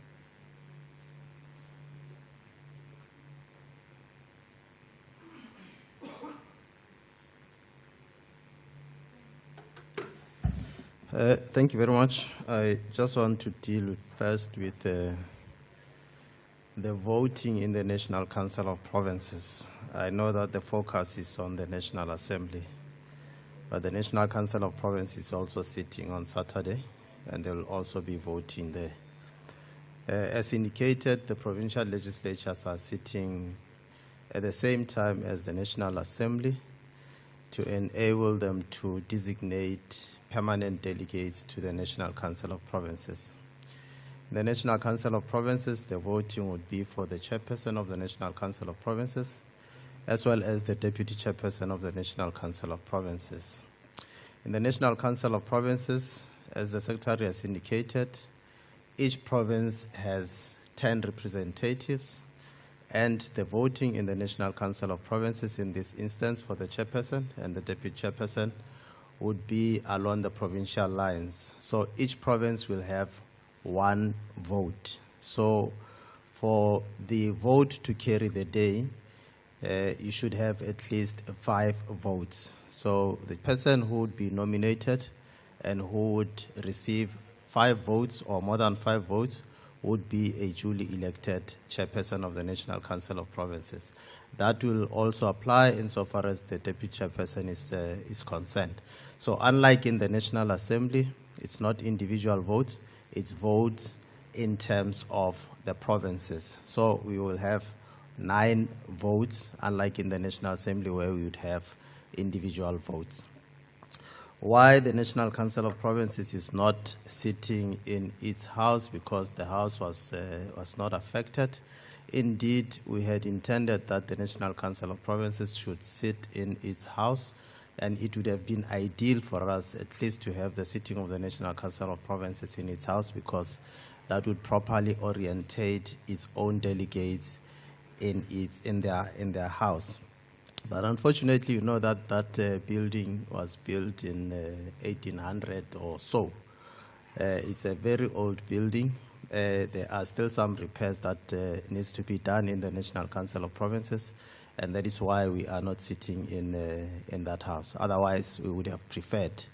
Thank you very much. I just want to deal first with the voting in the National Council of Provinces. I know that the focus is on the National Assembly, but the National Council of Provinces is also sitting on Saturday, and they will also be voting there. As indicated, the provincial legislatures are sitting at the same time as the National Assembly to enable them to designate permanent delegates to the National Council of Provinces. In the National Council of Provinces, the voting would be for the chairperson of the National Council of Provinces, as well as the deputy chairperson of the National Council of Provinces. In the National Council of Provinces, as the Secretary has indicated, each province has 10 representatives, and the voting in the National Council of Provinces in this instance for the chairperson and the deputy chairperson would be along the provincial lines. So each province will have one vote. So for the vote to carry the day, you should have at least 5 votes. So the person who would be nominated and who would receive 5 votes or more than 5 votes would be a duly elected chairperson of the National Council of Provinces. That will also apply insofar as the deputy chairperson is concerned. So unlike in the National Assembly, it's not individual votes, it's votes in terms of the provinces. So we will have 9 votes, unlike in the National Assembly where we would have individual votes. Why the National Council of Provinces is not sitting in its house? Because the house was not affected. Indeed, we had intended that the National Council of Provinces should sit in its house, and it would have been ideal for us at least to have the sitting of the National Council of Provinces in its house, because that would properly orientate its own delegates in their house. But unfortunately, you know that building was built in 1800 or so. It's a very old building. There are still some repairs that needs to be done in the National Council of Provinces, and that is why we are not sitting in that house. Otherwise, we would have preferred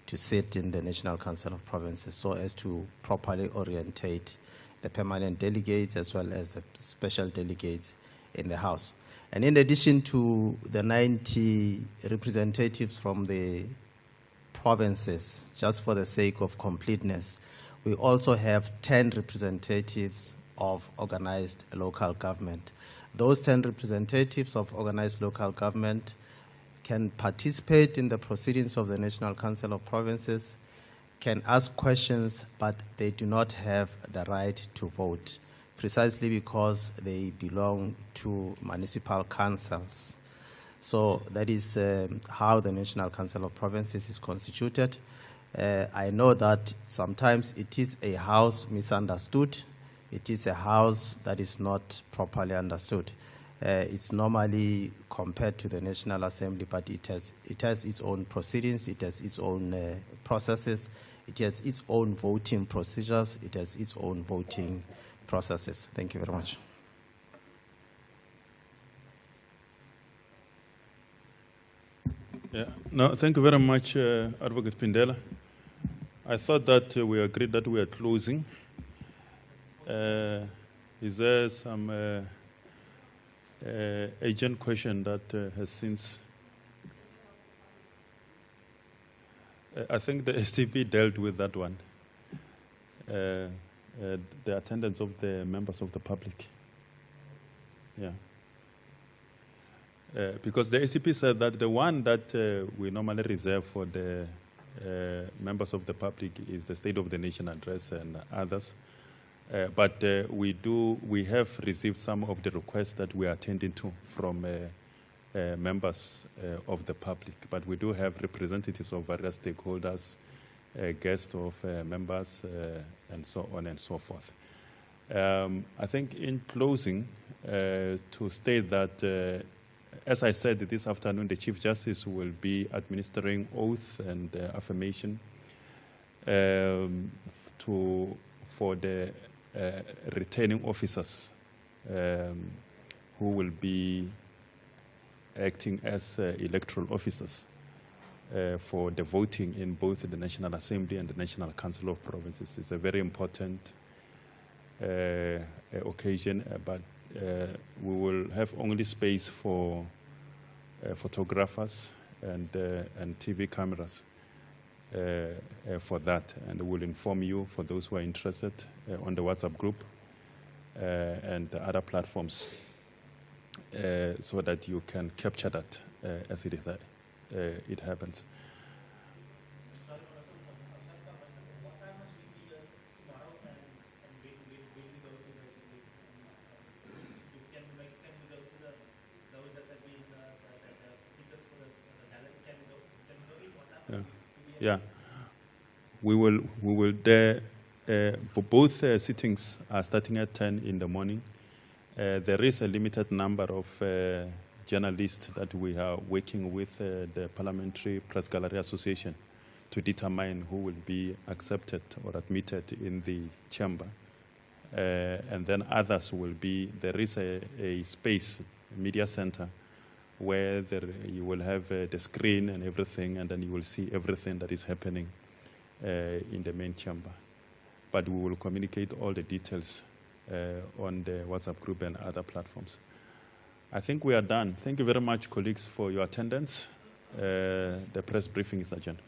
to sit in the National Council of Provinces so as to properly orientate the permanent delegates as well as the special delegates in the House. And in addition to the 90 representatives from the provinces, just for the sake of completeness, we also have 10 representatives of organized local government. Those 10 representatives of organized local government can participate in the proceedings of the National Council of Provinces, can ask questions, but they do not have the right to vote, precisely because they belong to municipal councils. So that is how the National Council of Provinces is constituted. I know that sometimes it is a house misunderstood. It is a house that is not properly understood. It's normally compared to the National Assembly, but it has its own proceedings, it has its own processes, it has its own voting procedures, it has its own voting processes. Thank you very much. Yeah. No, thank you very much, Advocate Pindela. I thought that we agreed that we are closing. Is there some agent question that has since? I think the STP dealt with that one. The attendance of the members of the public. Yeah. Because the SCP said that the one that we normally reserve for the members of the public is the State of the Nation address and others. But we have received some of the requests that we are attending to from members of the public. But we do have representatives of various stakeholders, guests of members, and so on and so forth. I think in closing, to state that, as I said this afternoon, the Chief Justice will be administering oath and affirmation for the returning officers who will be acting as electoral officers for the voting in both the National Assembly and the National Council of Provinces. It's a very important occasion, but we will have only space for photographers and TV cameras for that, and we'll inform you, for those who are interested, on the WhatsApp group and the other platforms. so that you can capture that as it happens. Yeah, we will there. Both sittings are starting at 10 in the morning. There is a limited number of journalists that we are working with the Parliamentary Press Gallery Association to determine who will be accepted or admitted in the chamber. And then others will be, there is a space, media center, where you will have the screen and everything, and then you will see everything that is happening in the main chamber. But we will communicate all the details on the WhatsApp group and other platforms. I think we are done. Thank you very much, colleagues, for your attendance. The press briefing is adjourned.